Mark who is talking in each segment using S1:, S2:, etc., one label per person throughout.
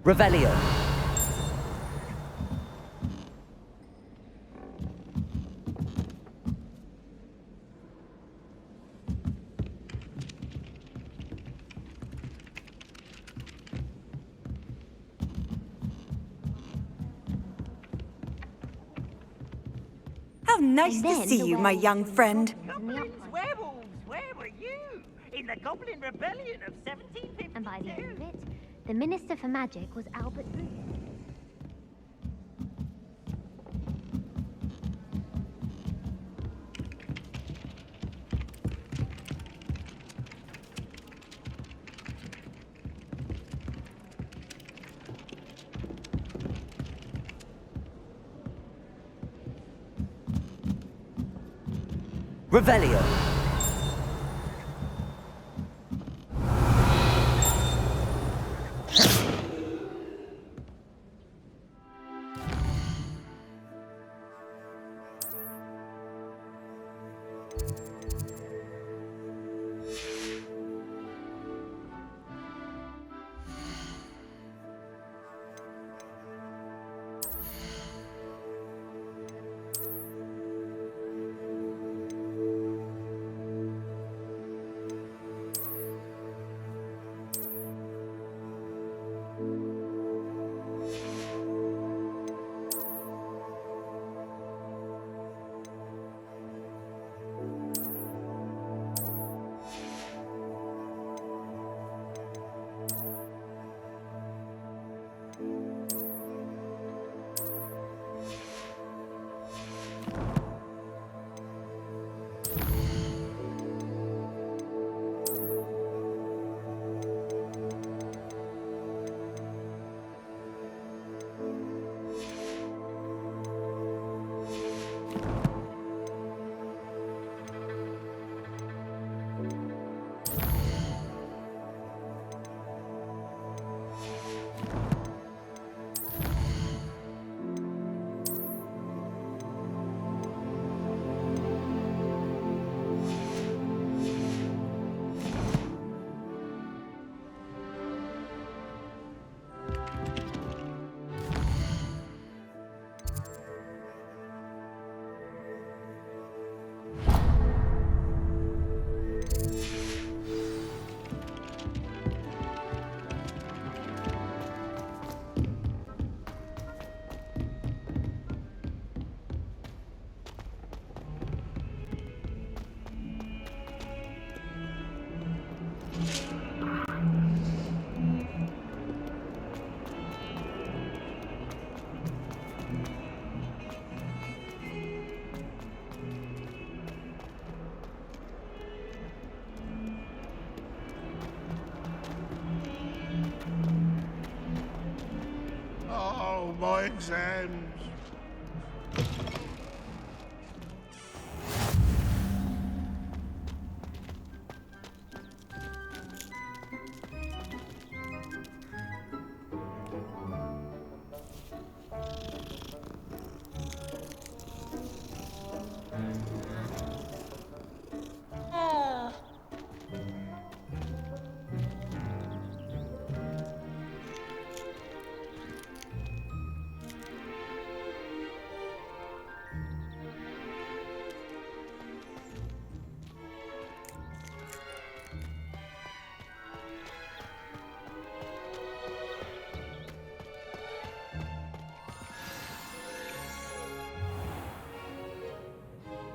S1: Revelio.
S2: How nice to see you, my young friend.
S3: Goblins, werewolves, where were you? In the Goblin Rebellion of 1752.
S4: And by the end of it, the Minister for Magic was Albert Booth.
S1: Revelio.
S5: Oh, my exams.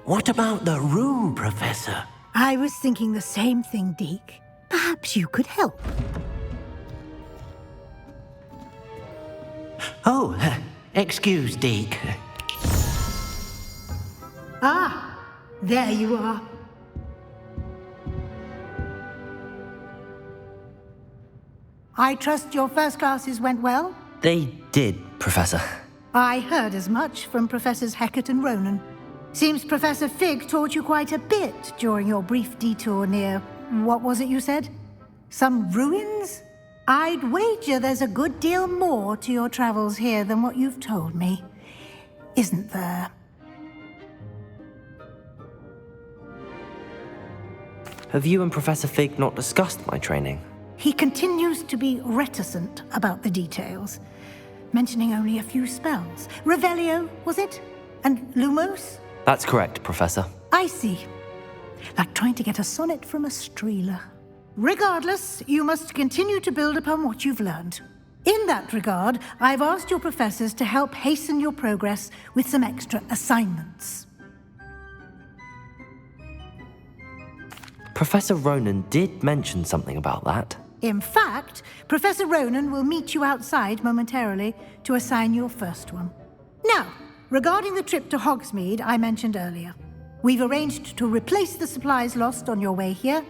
S6: What about the room, Professor?
S2: I was thinking the same thing, Deke. Perhaps you could help.
S6: Oh, excuse, Deke.
S2: Ah, there you are. I trust your first classes went well?
S1: They did, Professor.
S2: I heard as much from Professors Hecat and Ronan. Seems Professor Fig taught you quite a bit during your brief detour near... what was it you said? Some ruins? I'd wager there's a good deal more to your travels here than what you've told me. Isn't there?
S1: Have you and Professor Fig not discussed my training?
S2: he continues to be reticent about the details, mentioning only a few spells. Revelio, was it? And Lumos?
S1: That's correct, Professor.
S2: I see. Like trying to get a sonnet from a streeler. Regardless, you must continue to build upon what you've learned. In that regard, I've asked your professors to help hasten your progress with some extra assignments.
S1: Professor Ronan did mention something about that.
S2: In fact, Professor Ronan will meet you outside momentarily to assign your first one. Now, regarding the trip to Hogsmeade I mentioned earlier, we've arranged to replace the supplies lost on your way here,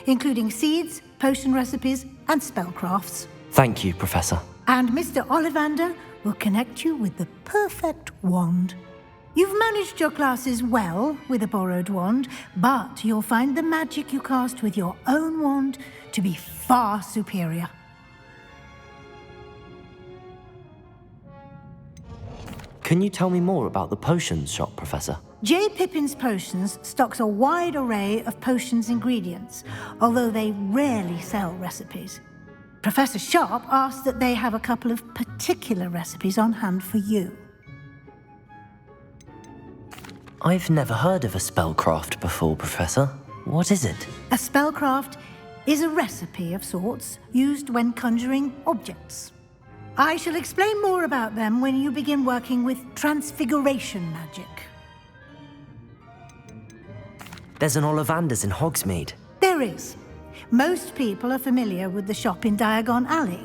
S2: including seeds, potion recipes, and spellcrafts.
S1: Thank you, Professor.
S2: And Mr. Ollivander will connect you with the perfect wand. You've managed your classes well with a borrowed wand, but you'll find the magic you cast with your own wand to be far superior.
S1: Can you tell me more about the potions shop, Professor?
S2: J. Pippin's Potions stocks a wide array of potions ingredients, although they rarely sell recipes. Professor Sharp asked that they have a couple of particular recipes on hand for you.
S1: I've never heard of a spellcraft before, Professor. What is it?
S2: A spellcraft is a recipe of sorts used when conjuring objects. I shall explain more about them when you begin working with transfiguration magic.
S1: There's an Ollivander's in Hogsmeade.
S2: There is. Most people are familiar with the shop in Diagon Alley.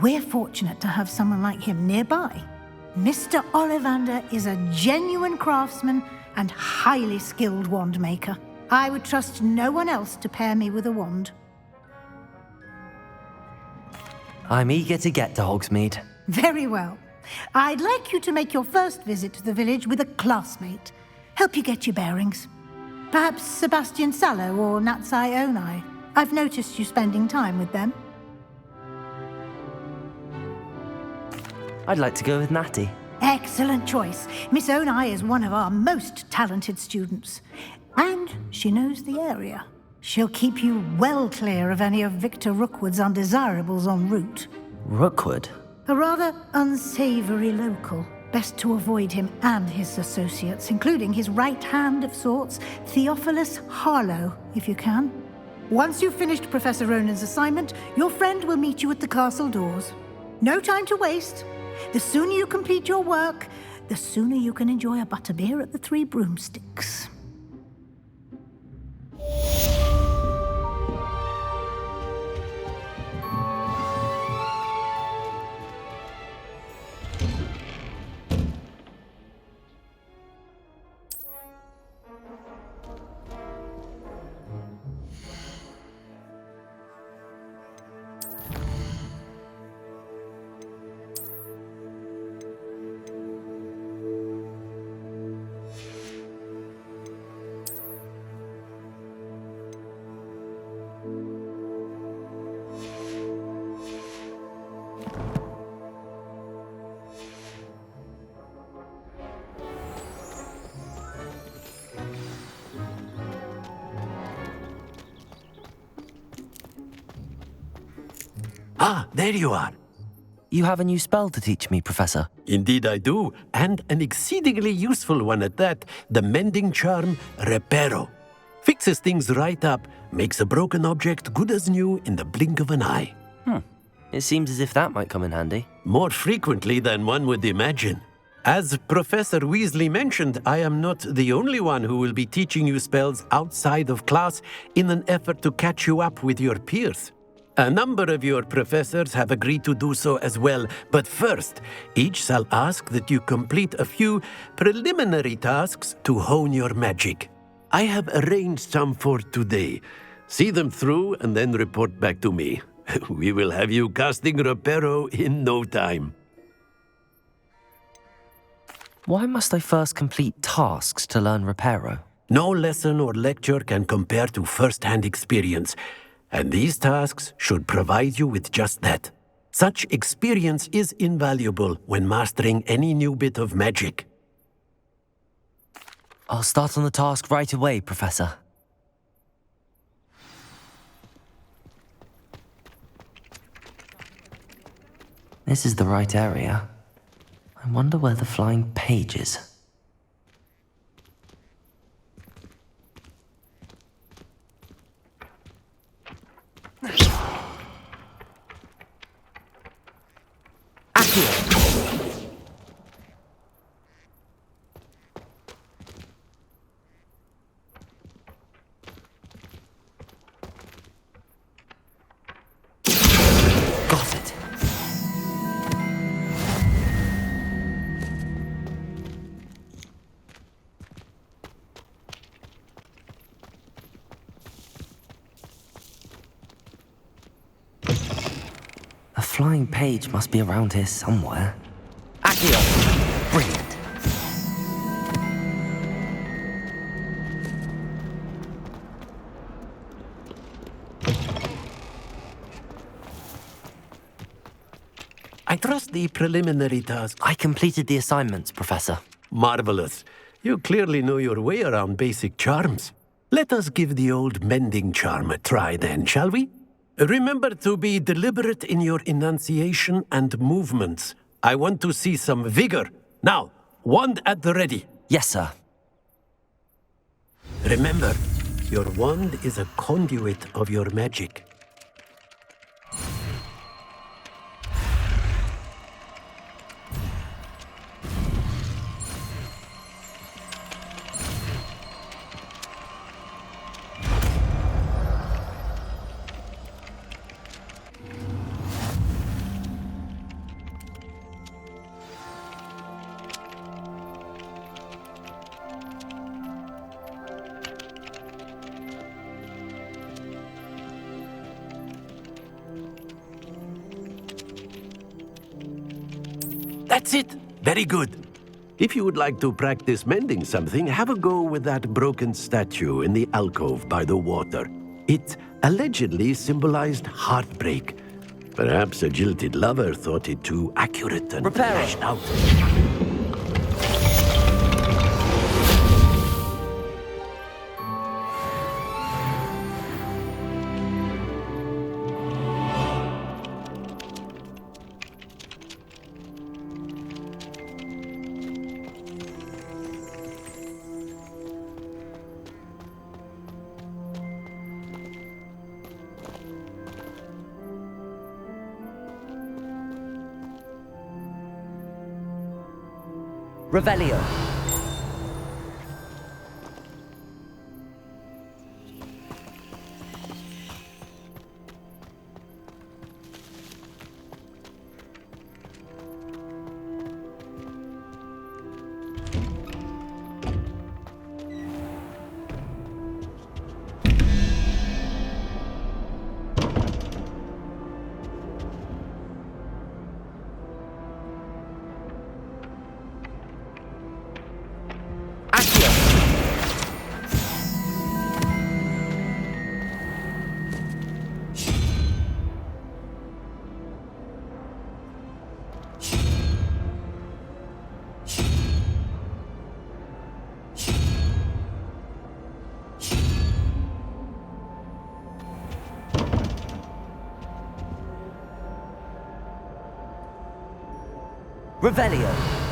S2: We're fortunate to have someone like him nearby. Mr. Ollivander is a genuine craftsman and highly skilled wand maker. I would trust no one else to pair me with a wand.
S1: I'm eager to get to Hogsmeade.
S2: Very well. I'd like you to make your first visit to the village with a classmate. Help you get your bearings. Perhaps Sebastian Sallow or Natsai Onai. I've noticed you spending time with them.
S1: I'd like to go with Natty.
S2: Excellent choice. Miss Onai is one of our most talented students. And she knows the area. She'll keep you well clear of any of Victor Rookwood's undesirables en route.
S1: Rookwood?
S2: A rather unsavory local. Best to avoid him and his associates, including his right hand of sorts, Theophilus Harlow, if you can. Once you've finished Professor Ronan's assignment, your friend will meet you at the castle doors. No time to waste. The sooner you complete your work, the sooner you can enjoy a butterbeer at the Three Broomsticks.
S6: Ah, there you are.
S1: You have a new spell to teach me, Professor.
S6: Indeed I do, and an exceedingly useful one at that, the mending charm Reparo. Fixes things right up, makes a broken object good as new in the blink of an eye.
S1: It seems as if that might come in handy.
S6: More frequently than one would imagine. As Professor Weasley mentioned, I am not the only one who will be teaching you spells outside of class in an effort to catch you up with your peers. A number of your professors have agreed to do so as well, but first, each shall ask that you complete a few preliminary tasks to hone your magic. I have arranged some for today. See them through and then report back to me. We will have you casting Reparo in no time.
S1: Why must I first complete tasks to learn Reparo?
S6: No lesson or lecture can compare to first-hand experience, and these tasks should provide you with just that. Such experience is invaluable when mastering any new bit of magic.
S1: I'll start on the task right away, Professor. This is the right area. I wonder where the flying page is. Accio! Got it. A flying page must be around here somewhere. Accio! Brilliant.
S6: I trust the preliminary task.
S1: I completed the assignments, Professor.
S6: Marvelous. You clearly know your way around basic charms. Let us give the old mending charm a try then, shall we? Remember to be deliberate in your enunciation and movements. I want to see some vigor. Now, wand at the ready.
S1: Yes, sir.
S6: Remember, your wand is a conduit of your magic. That's it. Very good. If you would like to practice mending something, have a go with that broken statue in the alcove by the water. It allegedly symbolized heartbreak. Perhaps a jilted lover thought it too accurate and
S1: Repair it.
S6: lashed out.
S1: Revelio. Revelio.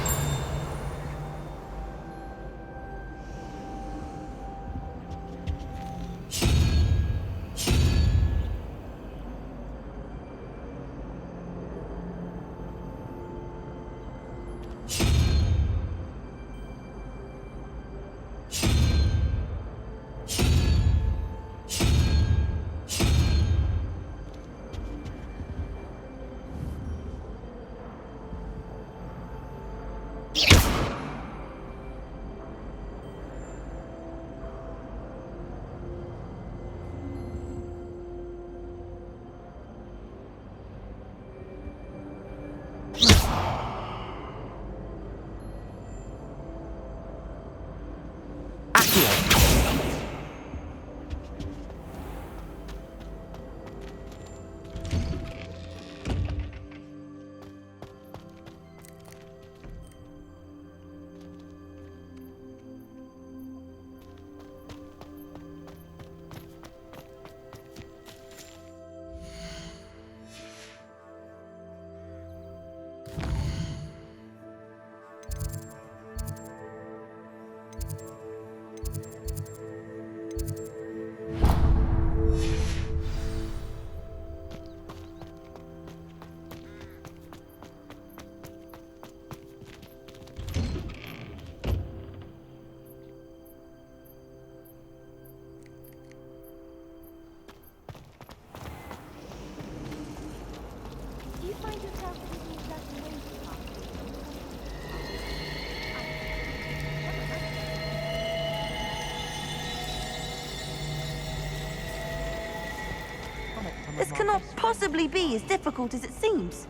S7: This cannot possibly be as difficult as it seems.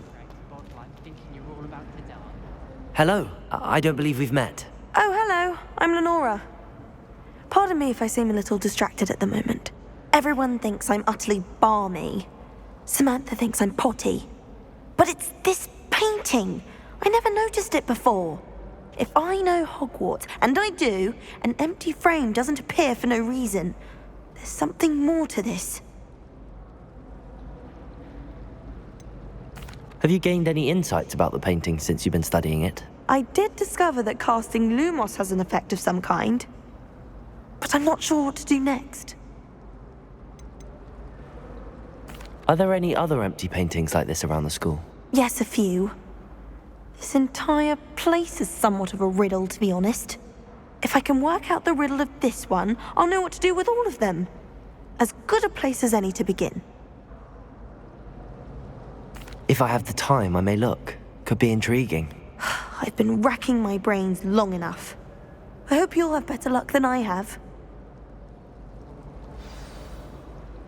S1: Hello. I don't believe we've met.
S7: Oh, hello. I'm Lenora. Pardon me if I seem a little distracted at the moment. Everyone thinks I'm utterly balmy. Samantha thinks I'm potty. But it's this painting. I never noticed it before. If I know Hogwarts, and I do, an empty frame doesn't appear for no reason. There's something more to this.
S1: Have you gained any insights about the painting since you've been studying it?
S7: I did discover that casting Lumos has an effect of some kind. But I'm not sure what to do next.
S1: Are there any other empty paintings like this around the school?
S7: Yes, a few. This entire place is somewhat of a riddle, to be honest. If I can work out the riddle of this one, I'll know what to do with all of them. As good a place as any to begin.
S1: If I have the time, I may look. Could be intriguing.
S7: I've been racking my brains long enough. I hope you'll have better luck than I have.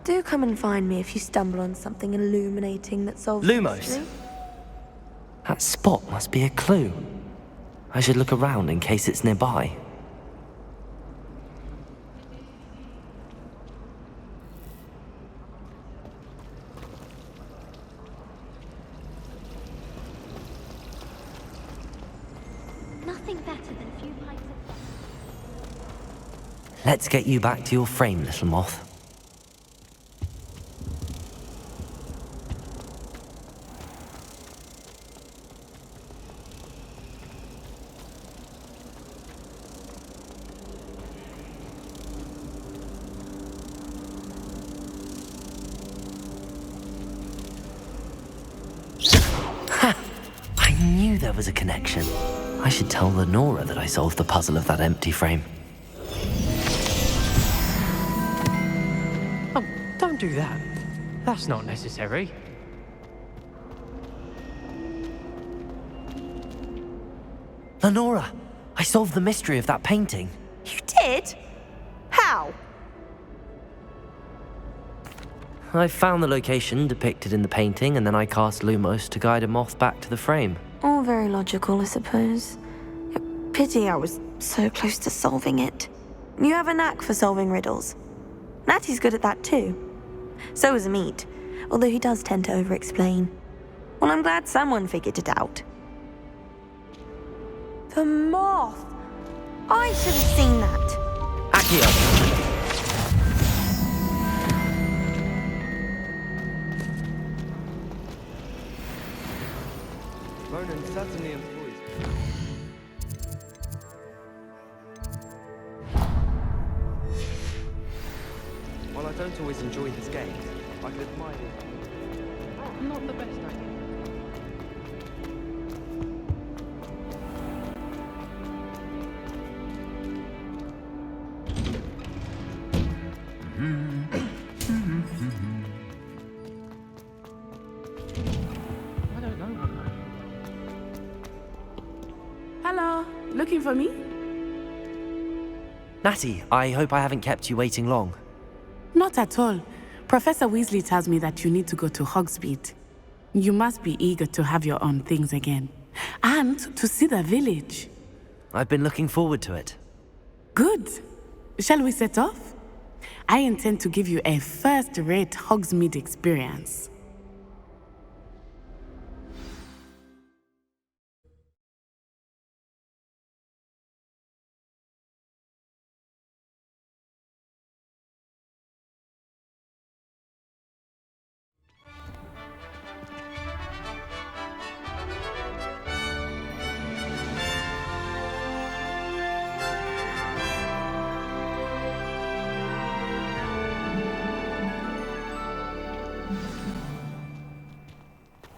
S7: Do come and find me if you stumble on something illuminating that solves the
S1: Lumos!
S7: mystery.
S1: That spot must be a clue. I should look around in case it's nearby.
S4: Nothing better than a few pints of...
S1: Let's get you back to your frame, little moth. I knew there was a connection. I should tell Lenora that I solved the puzzle of that empty frame.
S8: Oh, don't do that. That's not necessary.
S1: Lenora, I solved the mystery of that painting.
S7: You did? How?
S1: I found the location depicted in the painting, and then I cast Lumos to guide a moth back to the frame.
S7: All very logical, I suppose. Pity I was so close to solving it. You have a knack for solving riddles. Natty's good at that too. So is Meat, although he does tend to over-explain. Well, I'm glad someone figured it out. The moth! I should have seen that.
S1: Accio!
S9: Ronan certainly employs. While I don't always enjoy his games, I can admire it. Not the best idea.
S8: I don't know.
S10: Hello, looking for me?
S1: Natty, I hope I haven't kept you waiting long.
S10: Not at all. Professor Weasley tells me that you need to go to Hogsmeade. You must be eager to have your own things again. And to see the village.
S1: I've been looking forward to it.
S10: Good. Shall we set off? I intend to give you a first-rate Hogsmeade experience.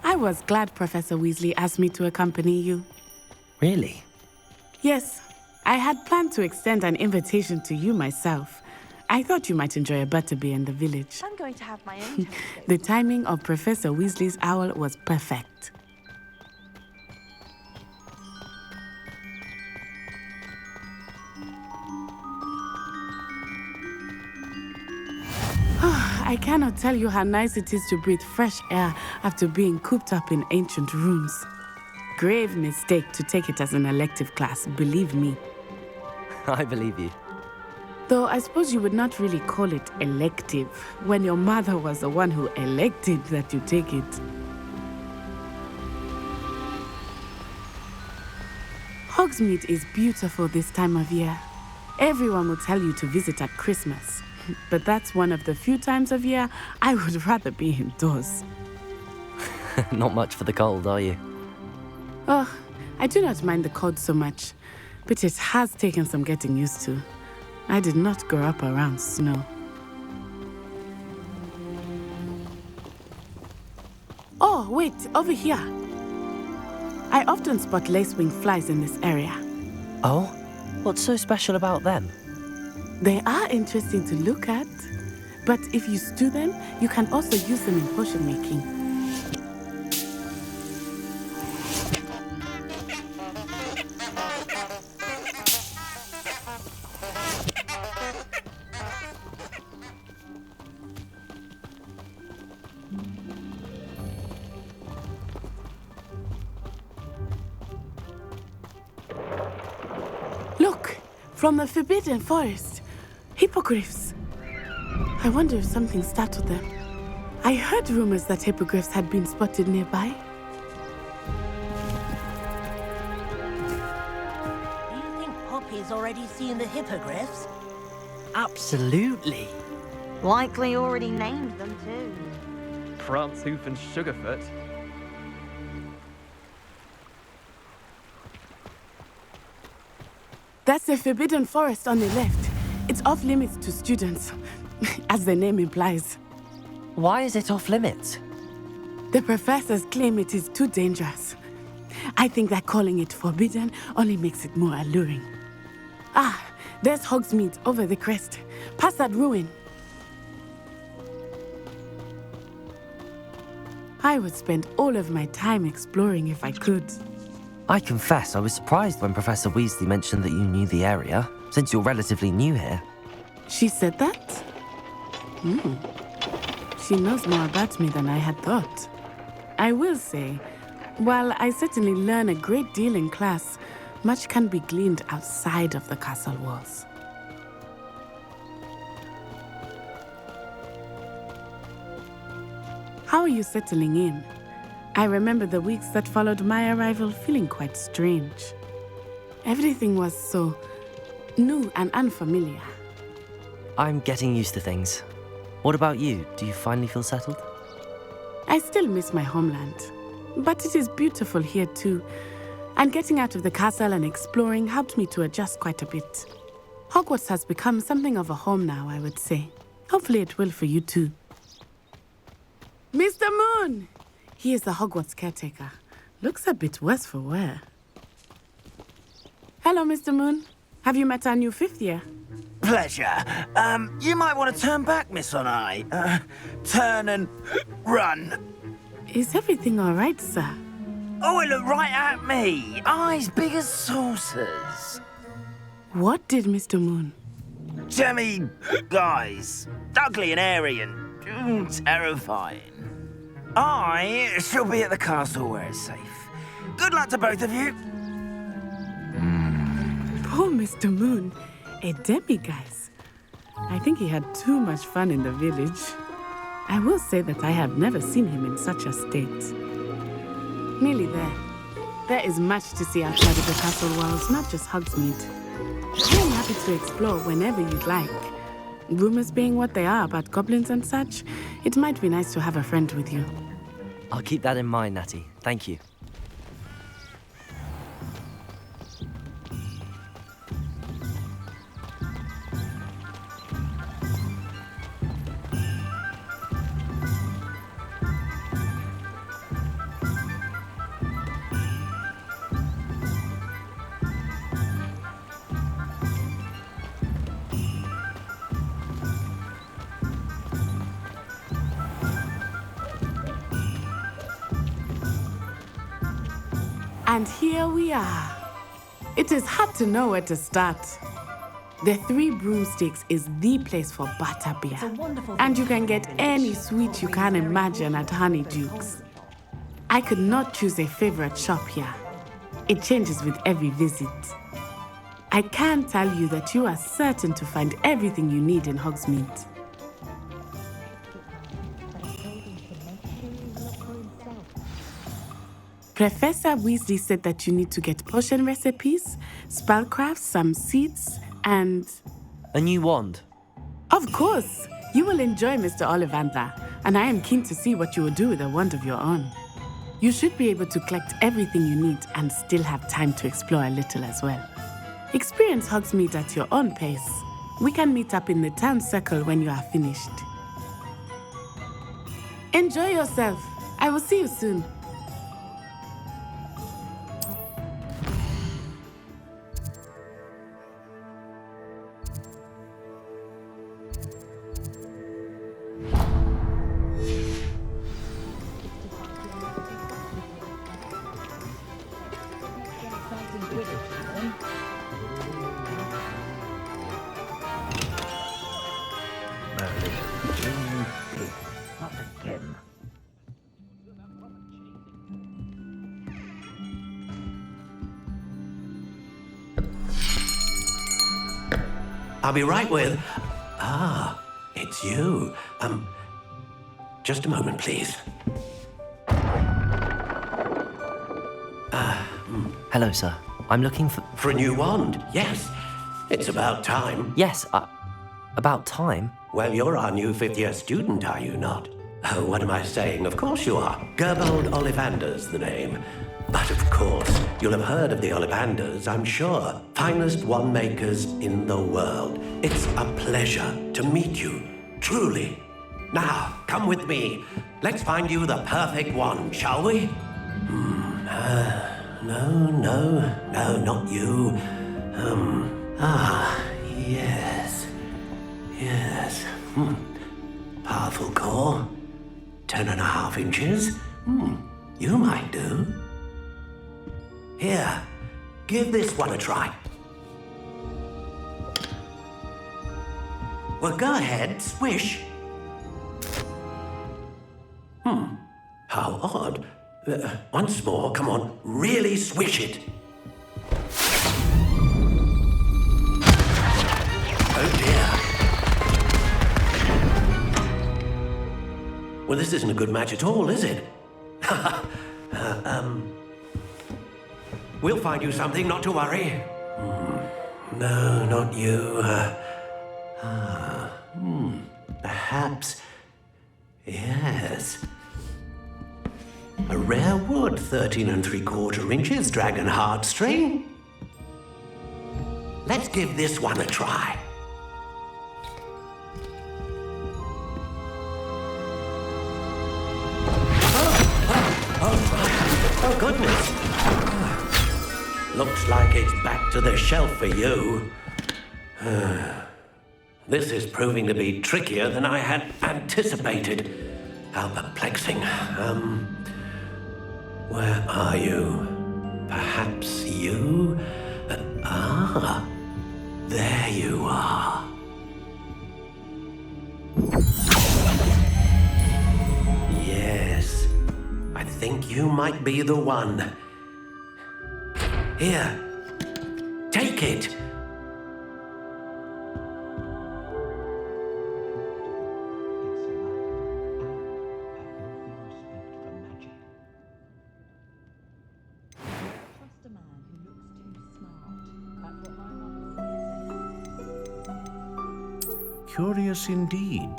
S10: I was glad Professor Weasley asked me to accompany you.
S1: Really?
S10: Yes, I had planned to extend an invitation to you myself. I thought you might enjoy a butterbeer in the village.
S7: I'm going to have my own telescope.
S10: The timing of Professor Weasley's owl was perfect. I I cannot tell you how nice it is to breathe fresh air after being cooped up in ancient rooms. Grave mistake to take it as an elective class, believe me.
S1: I believe you.
S10: Though I suppose you would not really call it elective when your mother was the one who elected that you take it. Hogsmeade is beautiful this time of year. Everyone will tell you to visit at Christmas, but that's one of the few times of year I would rather be indoors.
S1: Not much for the cold, are you?
S10: Oh, I do not mind the cold so much, but it has taken some getting used to. I did not grow up around snow. Oh, wait, over here. I often spot lacewing flies in this area.
S1: Oh? What's so special about them?
S10: They are interesting to look at, but if you stew them, you can also use them in potion making. Look, from the Forbidden Forest, hippogriffs. I wonder if something startled them. I heard rumors that hippogriffs had been spotted nearby.
S3: Do you think Poppy's already seen the hippogriffs?
S1: Absolutely.
S7: Likely already named them too.
S9: Prancehoof and Sugarfoot.
S10: That's the Forbidden Forest on the left. It's off limits to students, as the name implies.
S1: Why is it off limits?
S10: The professors claim it is too dangerous. I think that calling it forbidden only makes it more alluring. Ah, there's Hogsmeade over the crest. Past that ruin. I would spend all of my time exploring if I could.
S1: I confess I was surprised when Professor Weasley mentioned that you knew the area, since you're relatively new here.
S10: She said that? She knows more about me than I had thought. I will say, while I certainly learn a great deal in class, much can be gleaned outside of the castle walls. How are you settling in? I remember the weeks that followed my arrival feeling quite strange. Everything was so new and unfamiliar.
S1: I'm getting used to things. What about you? Do you finally feel settled?
S10: I still miss my homeland, but it is beautiful here too. And getting out of the castle and exploring helped me to adjust quite a bit. Hogwarts has become something of a home now, I would say. Hopefully it will for you too. Mr. Moon! He is the Hogwarts caretaker. Looks a bit worse for wear. Hello, Mr. Moon. Have you met our new fifth year?
S3: Pleasure. You might want to turn back, Miss Onai. Turn and run.
S10: Is everything all right, sir?
S3: Oh, it looked right at me. Eyes big as saucers.
S10: What did Mr. Moon?
S3: Jemmy guys. Ugly and airy and terrifying. I shall be at the castle where it's safe. Good luck to both of you.
S10: Poor Mr. Moon. A demiguise. I think he had too much fun in the village. I will say that I have never seen him in such a state. Nearly there. There is much to see outside of the castle walls, not just Hogsmeade. I am happy to explore whenever you'd like. Rumors being what they are about goblins and such, it might be nice to have a friend with you.
S1: I'll keep that in mind, Natty. Thank you.
S10: And here we are. It is hard to know where to start. The Three Broomsticks is the place for butterbeer. And you can get any sweet you can imagine at Honeydukes. I could not choose a favorite shop here. It changes with every visit. I can tell you that you are certain to find everything you need in Hogsmeade. Professor Weasley said that you need to get potion recipes, spellcrafts, some seeds, and...
S1: A new wand.
S10: Of course! You will enjoy Mr. Ollivander, and I am keen to see what you will do with a wand of your own. You should be able to collect everything you need and still have time to explore a little as well. Experience Hogsmeade at your own pace. We can meet up in the town circle when you are finished. Enjoy yourself. I will see you soon.
S6: I'll be right with... Ah, it's you. Just a moment, please.
S1: Hello, sir. I'm looking for...
S6: For a new wand, yes. It's about time.
S1: Yes, about time?
S6: Well, you're our new fifth-year student, are you not? Oh, what am I saying? Of course you are. Gerbold Ollivander's the name. But of course, you'll have heard of the Ollivanders, I'm sure. Finest wand makers in the world. It's a pleasure to meet you, truly. Now, come with me. Let's find you the perfect wand, shall we? No, not you. Yes. Powerful core. 10.5 inches. You might do. Here, give this one a try. Well, go ahead, swish. How odd. Once more, come on, really swish it. Oh dear. Well, this isn't a good match at all, is it? We'll find you something, not to worry. No, not you. Perhaps... Yes. A rare wood, 13 3/4 inches, dragon heartstring. Let's give this one a try. Oh, goodness. Looks like it's back to the shelf for you. This is proving to be trickier than I had anticipated. How perplexing. Where are you? Perhaps you? There you are. Yes, I think you might be the one. Here, take it.
S5: Curious indeed.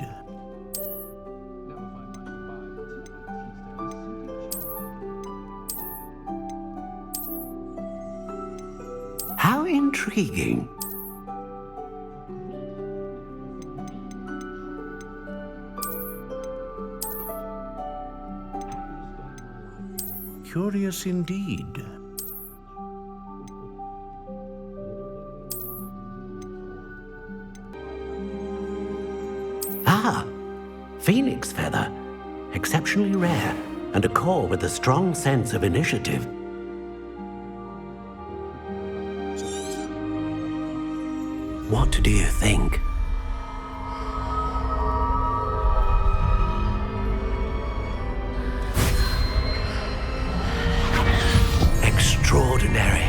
S6: How intriguing.
S5: Curious indeed.
S6: Phoenix feather. Exceptionally rare, and a core with a strong sense of initiative. What do you think? Extraordinary.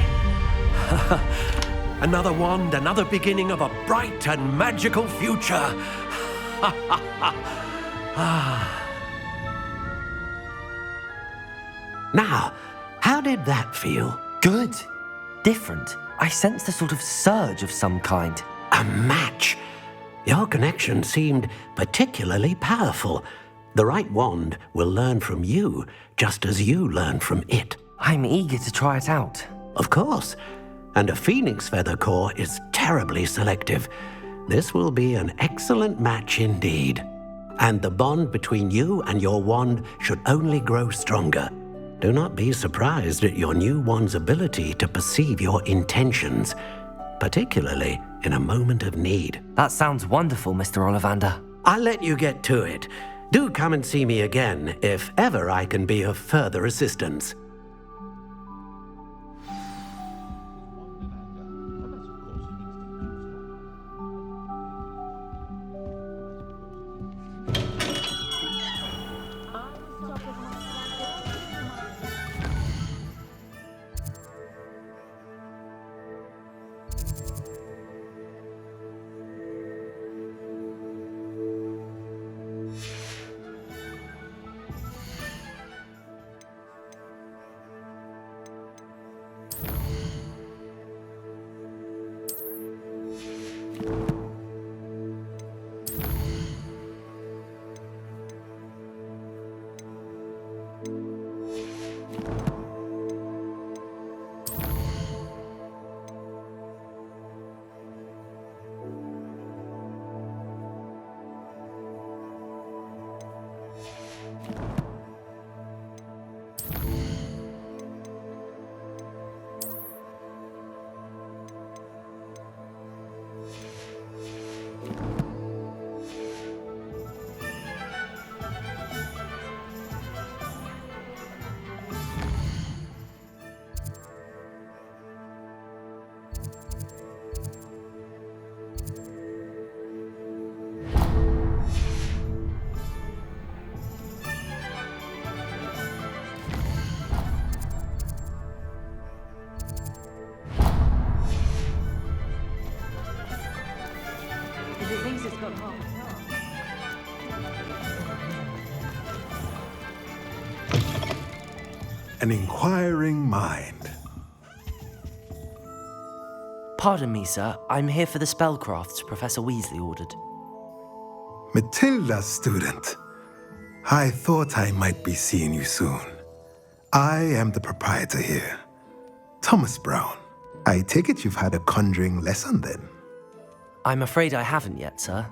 S6: Another wand, another beginning of a bright and magical future. Now, how did that feel?
S1: Good. Different. I sensed a sort of surge of some kind.
S6: A match. Your connection seemed particularly powerful. The right wand will learn from you, just as you learn from it.
S1: I'm eager to try it out.
S6: Of course. And a phoenix feather core is terribly selective. This will be an excellent match indeed. And the bond between you and your wand should only grow stronger. Do not be surprised at your new wand's ability to perceive your intentions, particularly in a moment of need.
S1: That sounds wonderful, Mr. Ollivander.
S6: I'll let you get to it. Do come and see me again if ever I can be of further assistance.
S11: An inquiring mind.
S1: Pardon me, sir. I'm here for the spellcrafts Professor Weasley ordered.
S11: Matilda's student. I thought I might be seeing you soon. I am the proprietor here, Thomas Brown. I take it you've had a conjuring lesson then?
S1: I'm afraid I haven't yet, sir.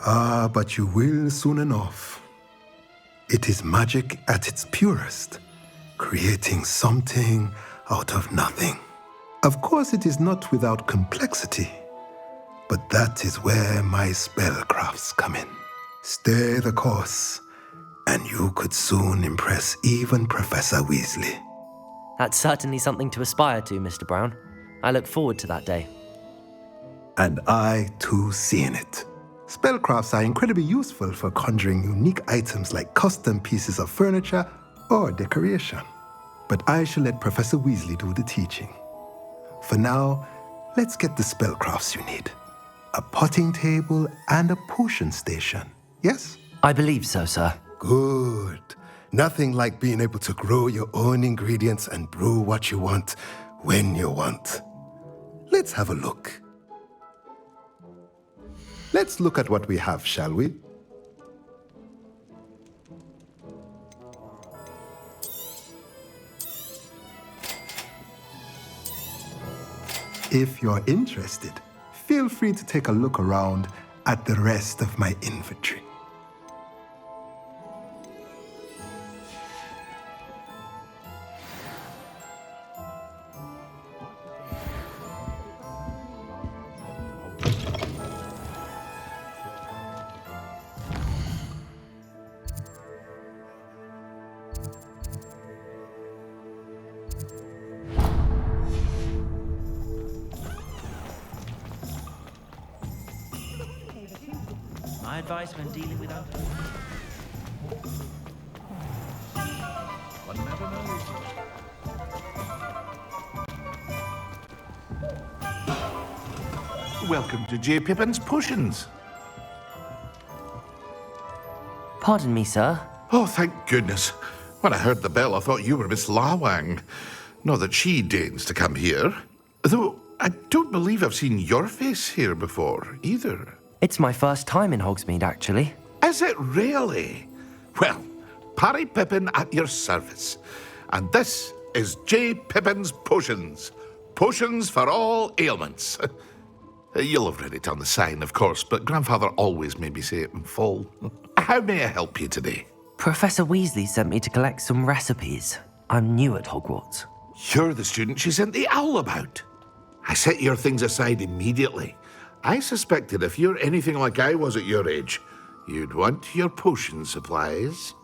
S11: Ah, but you will soon enough. It is magic at its purest, creating something out of nothing. Of course, it is not without complexity, but that is where my spellcrafts come in. Stay the course, and you could soon impress even Professor Weasley.
S1: That's certainly something to aspire to, Mr. Brown. I look forward to that day.
S11: And I, too, seeing it. Spellcrafts are incredibly useful for conjuring unique items like custom pieces of furniture or decoration. But I shall let Professor Weasley do the teaching. For now, let's get the spellcrafts you need. A potting table and a potion station, yes?
S1: I believe so, sir.
S11: Good. Nothing like being able to grow your own ingredients and brew what you want when you want. Let's have a look. Let's look at what we have, shall we? If you're interested, feel free to take a look around at the rest of my inventory.
S12: advice when dealing with others. One never knows.
S13: Welcome to J. Pippin's Potions.
S1: Pardon me, sir.
S13: Oh, thank goodness. When I heard the bell, I thought you were Miss Lawang. Not that she deigns to come here. Though, I don't believe I've seen your face here before, either.
S1: It's my first time in Hogsmeade, actually.
S13: Is it really? Well, Parry Pippin at your service. And this is J. Pippin's Potions. Potions for all ailments. You'll have read it on the sign, of course, but Grandfather always made me say it in full. How may I help you today?
S1: Professor Weasley sent me to collect some recipes. I'm new at Hogwarts.
S13: You're the student she sent the owl about. I set your things aside immediately. I suspected if you're anything like I was at your age, you'd want your potion supplies.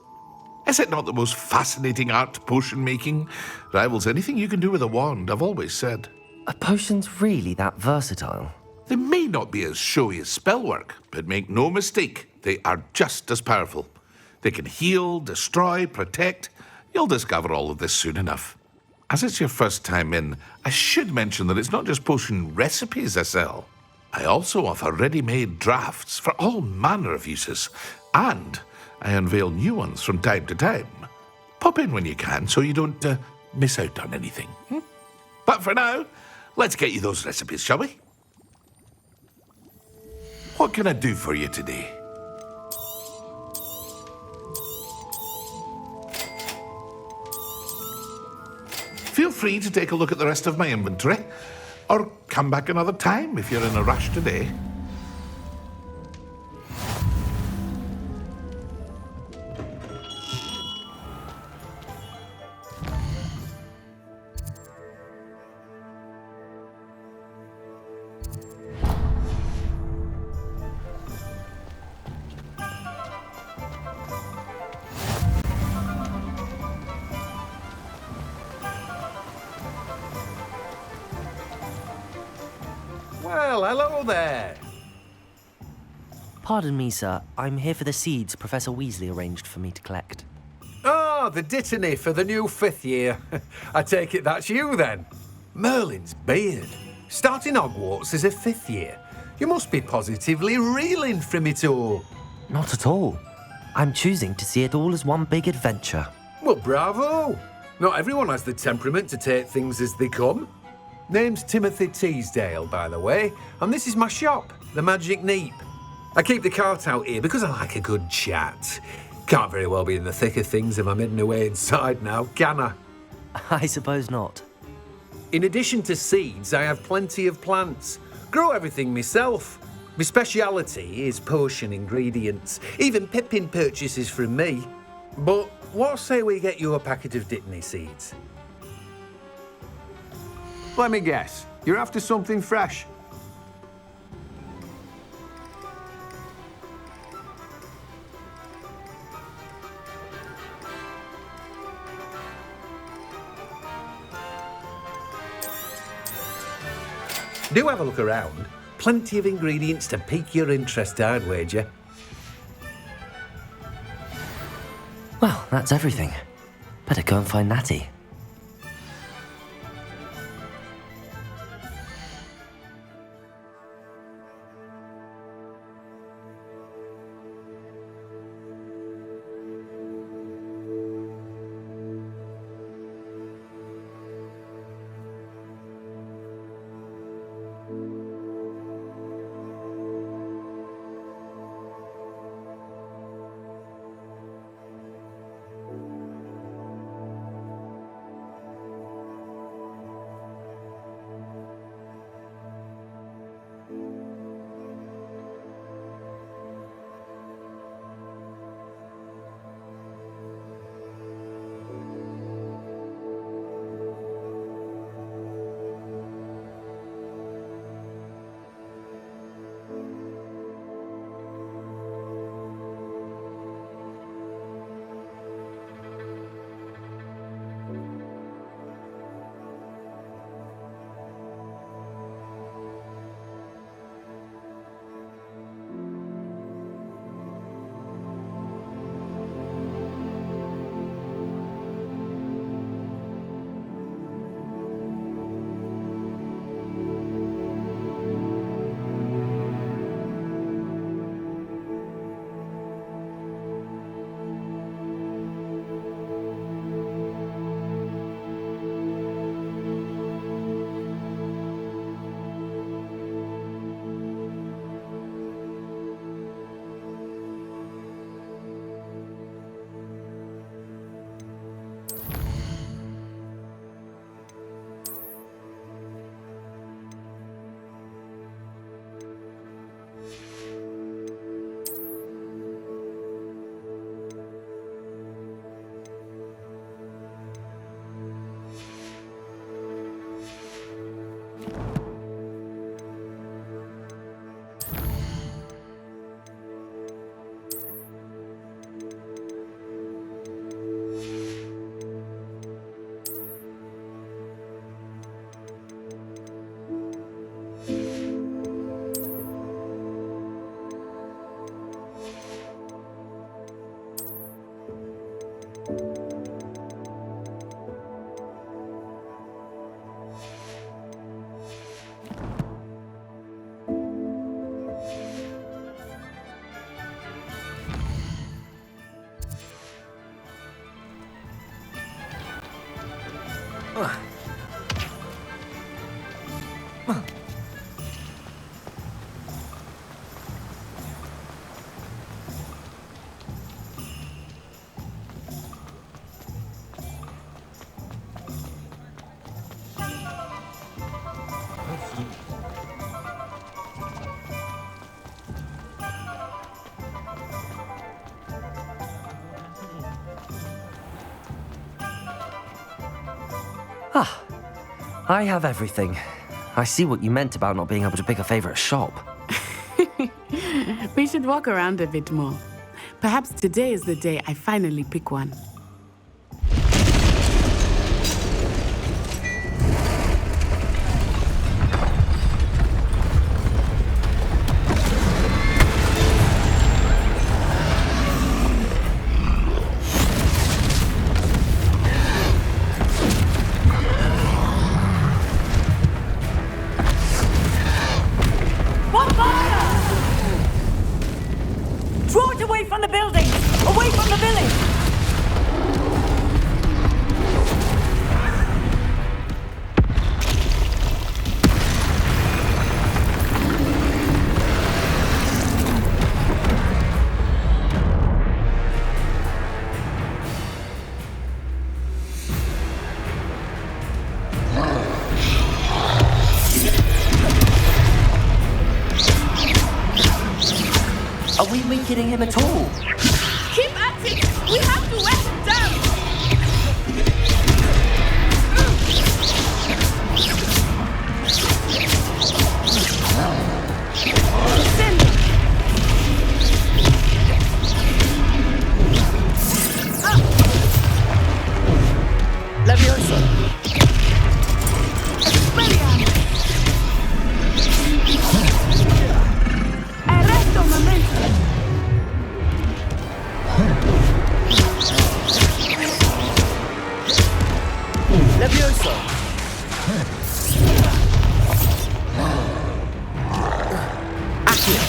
S13: Is it not the most fascinating art, potion making? Rivals anything you can do with a wand, I've always said.
S1: Are potions really that versatile?
S13: They may not be as showy as spellwork, but make no mistake, they are just as powerful. They can heal, destroy, protect. You'll discover all of this soon enough. As it's your first time in, I should mention that it's not just potion recipes I sell. I also offer ready-made drafts for all manner of uses, and I unveil new ones from time to time. Pop in when you can so you don't miss out on anything. But for now, let's get you those recipes, shall we? What can I do for you today? Feel free to take a look at the rest of my inventory, or come back another time if you're in a rush today.
S14: Well, hello there.
S1: Pardon me, sir. I'm here for the seeds Professor Weasley arranged for me to collect.
S14: Oh, the dittany for the new 5th year. I take it that's you, then. Merlin's beard. Starting Hogwarts as a 5th year. You must be positively reeling from it all.
S1: Not at all. I'm choosing to see it all as one big adventure.
S14: Well, bravo. Not everyone has the temperament to take things as they come. Name's Timothy Teasdale, by the way, and this is my shop, the Magic Neep. I keep the cart out here because I like a good chat. Can't very well be in the thick of things if I'm hidden away inside now, can I?
S1: I suppose not.
S14: In addition to seeds, I have plenty of plants. Grow everything myself. My speciality is potion ingredients. Even Pippin purchases from me. But what say we get you a packet of Dittany seeds?
S15: Let me guess. You're after something fresh.
S14: Do have a look around. Plenty of ingredients to pique your interest, I'd wager.
S1: Well, that's everything. Better go and find Natty. Ah, I have everything. I see what you meant about not being able to pick a favorite shop.
S10: We should walk around a bit more. Perhaps today is the day I finally pick one.
S16: Draw it away from the building! Away from the village!
S1: Are we weakening him at all?
S10: Keep at it! We have to wear him down!
S1: Leviosa!
S10: Arresto momento!
S1: Leviosa! Accio!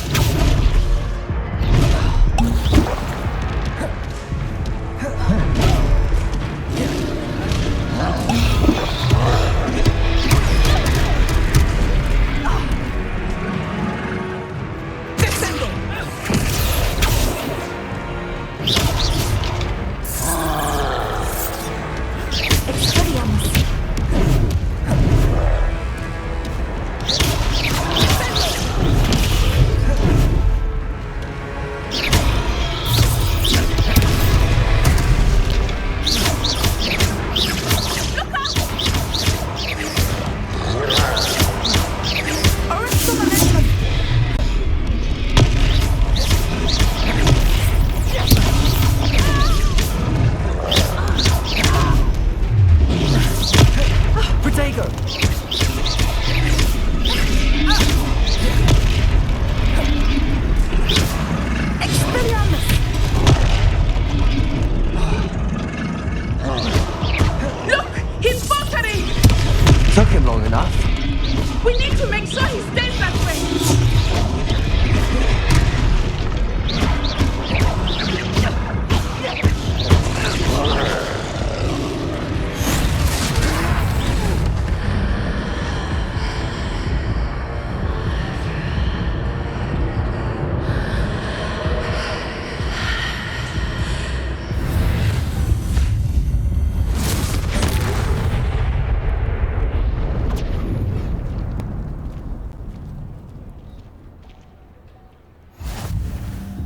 S1: Took him long enough.
S10: We need to make sure he stays that way!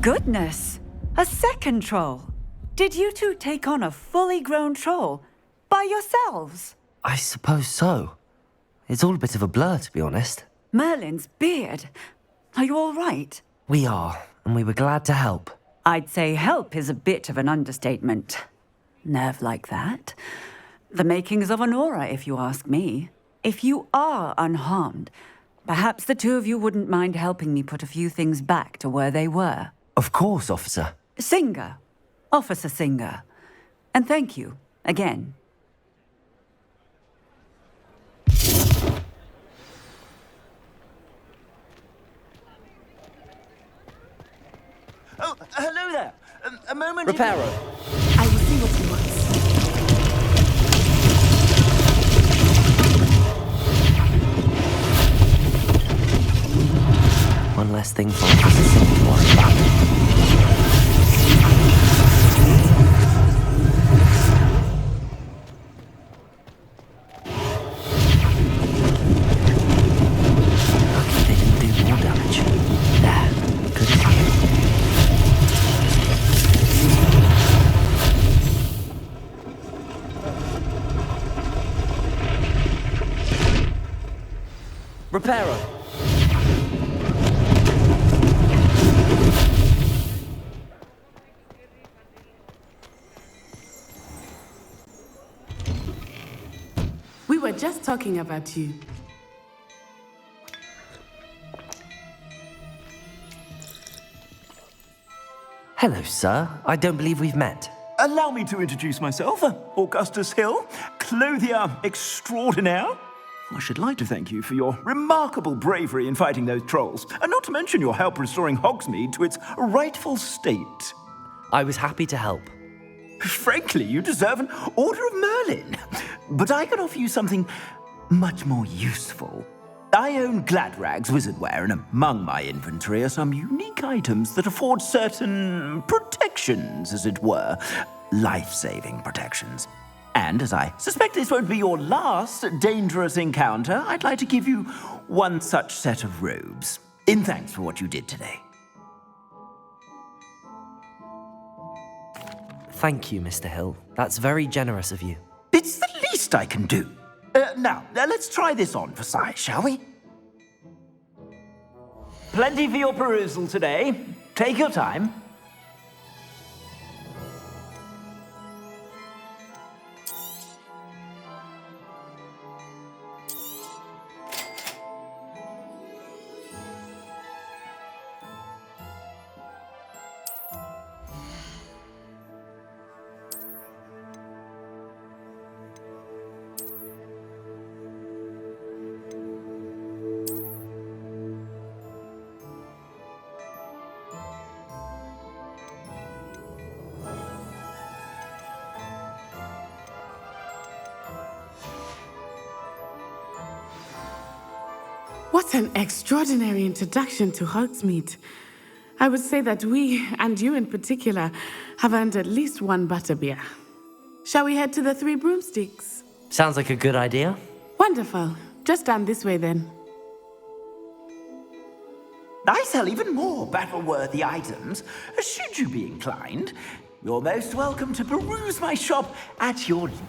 S16: Goodness! A second troll! Did you two take on a fully grown troll? By yourselves?
S1: I suppose so. It's all a bit of a blur, to be honest.
S16: Merlin's beard. Are you all right?
S1: We are, and we were glad to help.
S16: I'd say help is a bit of an understatement. Nerve like that. The makings of an aura, if you ask me. If you are unharmed, perhaps the two of you wouldn't mind helping me put a few things back to where they were.
S1: Of course, officer.
S16: Singer. Officer Singer. And thank you, again.
S3: Oh, hello there. A moment.
S8: Reparo.
S10: I will see what he wants.
S1: One less thing for Professor Fig to worry about. Lucky they didn't do more damage. There, good as new.
S8: Reparo.
S10: We were just talking about you.
S1: Hello, sir. I don't believe we've met.
S3: Allow me to introduce myself, Augustus Hill, clothier extraordinaire. I should like to thank you for your remarkable bravery in fighting those trolls, and not to mention your help restoring Hogsmeade to its rightful state.
S1: I was happy to help.
S3: Frankly, you deserve an Order of Merlin. But I can offer you something much more useful. I own Gladrag's wizardware, and among my inventory are some unique items that afford certain protections, as it were. Life-saving protections. And as I suspect this won't be your last dangerous encounter, I'd like to give you one such set of robes, in thanks for what you did today.
S1: Thank you, Mr. Hill. That's very generous of you.
S3: It's the least I can do. Now, let's try this on for size, shall we? Plenty for your perusal today. Take your time.
S10: What an extraordinary introduction to Hogsmeade. I would say that we, and you in particular, have earned at least one butterbeer. Shall we head to the Three Broomsticks?
S1: Sounds like a good idea.
S10: Wonderful. Just down this way then.
S3: I sell even more battle-worthy items. Should you be inclined, you're most welcome to peruse my shop at your leisure.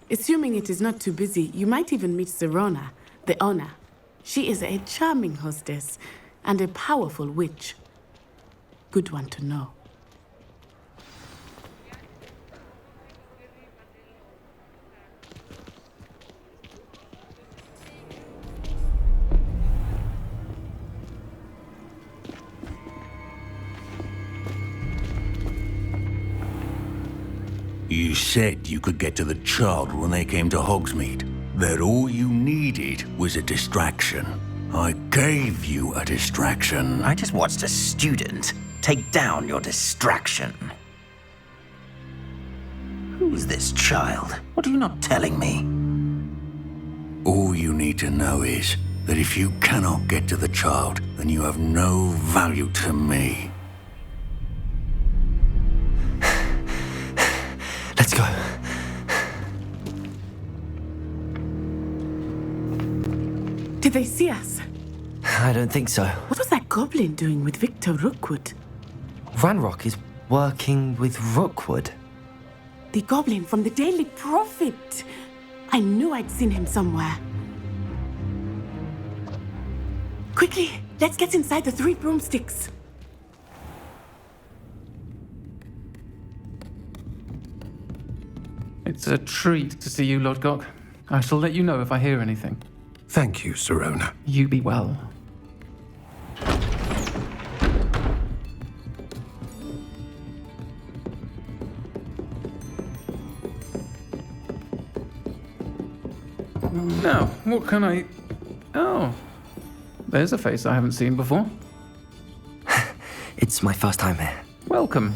S10: Assuming it is not too busy, you might even meet Serona, the owner. She is a charming hostess and a powerful witch. Good one to know.
S5: You said you could get to the child when they came to Hogsmeade. That all you needed was a distraction. I gave you a distraction.
S3: I just watched a student take down your distraction. Who's this child? What are you not telling me?
S5: All you need to know is that if you cannot get to the child, then you have no value to me.
S1: Let's go.
S10: Did they see us?
S1: I don't think so.
S10: What was that goblin doing with Victor Rookwood?
S1: Ranrock is working with Rookwood.
S10: The goblin from the Daily Prophet. I knew I'd seen him somewhere. Quickly, let's get inside the Three Broomsticks.
S17: It's a treat to see you, Lodgok. I shall let you know if I hear anything.
S14: Thank you, Sirona.
S17: You be well. Now, what can I... Oh, there's a face I haven't seen before.
S1: It's my first time here.
S17: Welcome.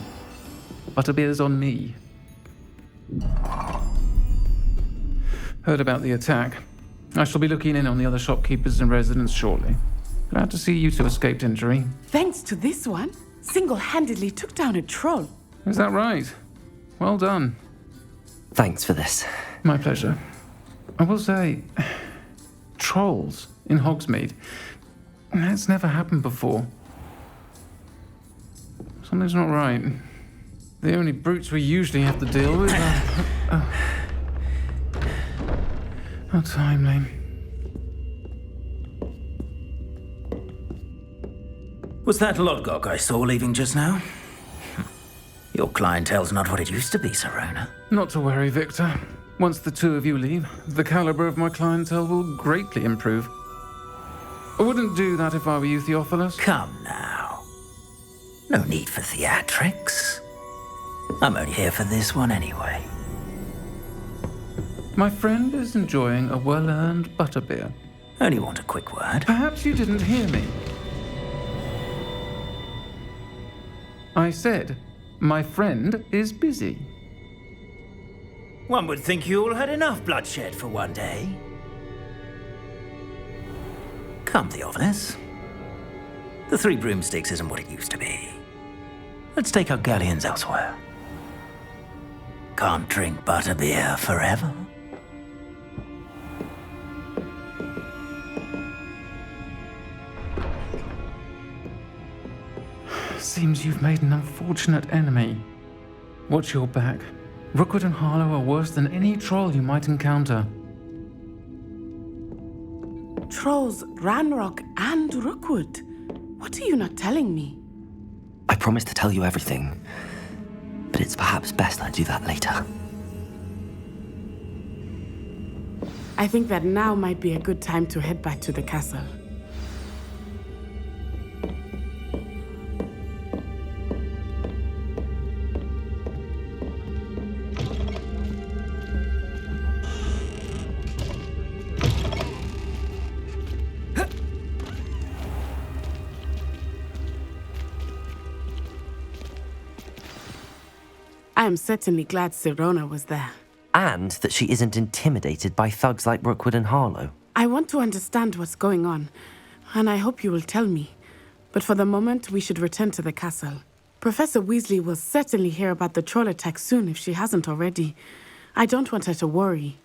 S17: Butterbeer's on me. Heard about the attack. I shall be looking in on the other shopkeepers and residents shortly. Glad to see you two escaped injury.
S10: Thanks to this one, single-handedly took down a troll.
S17: Is that right? Well done.
S1: Thanks for this.
S17: My pleasure. I will say, trolls in Hogsmeade. That's never happened before. Something's not right. The only brutes we usually have to deal with are... How timely.
S3: Was that Lodgok I saw leaving just now? Your clientele's not what it used to be, Sirona.
S17: Not to worry, Victor. Once the two of you leave, the caliber of my clientele will greatly improve. I wouldn't do that if I were you, Theophilus.
S3: Come now. No need for theatrics. I'm only here for this one anyway.
S17: My friend is enjoying a well-earned butterbeer.
S3: Only want a quick word.
S17: Perhaps you didn't hear me. I said, my friend is busy.
S3: One would think you all had enough bloodshed for one day. Come, Theophilus. The Three Broomsticks isn't what it used to be. Let's take our galleons elsewhere. Can't drink butterbeer forever.
S17: Seems you've made an unfortunate enemy. Watch your back. Rookwood and Harlow are worse than any troll you might encounter.
S10: Trolls, Ranrock, and Rookwood. What are you not telling me?
S1: I promised to tell you everything, but it's perhaps best I do that later.
S10: I think that now might be a good time to head back to the castle. I am certainly glad Sirona was there.
S1: And that she isn't intimidated by thugs like Rookwood and Harlow.
S10: I want to understand what's going on, and I hope you will tell me. But for the moment, we should return to the castle. Professor Weasley will certainly hear about the troll attack soon if she hasn't already. I don't want her to worry.